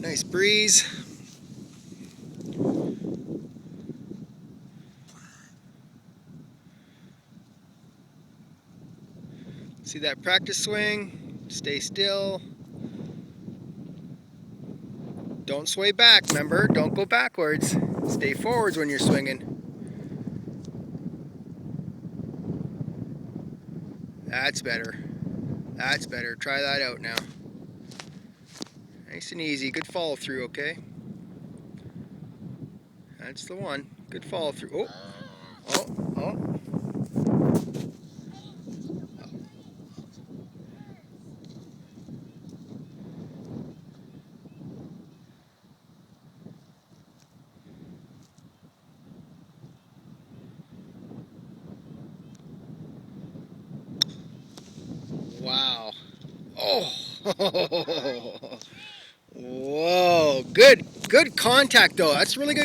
Nice breeze. See that practice swing? Stay still. Don't sway back, remember? Don't go backwards. Stay forwards when you're swinging. That's better. That's better. Try that out now. Nice and easy. Good follow through, okay? That's the one. Good follow through. Oh, oh, oh. Wow. Oh. Whoa. Good contact though. That's really good.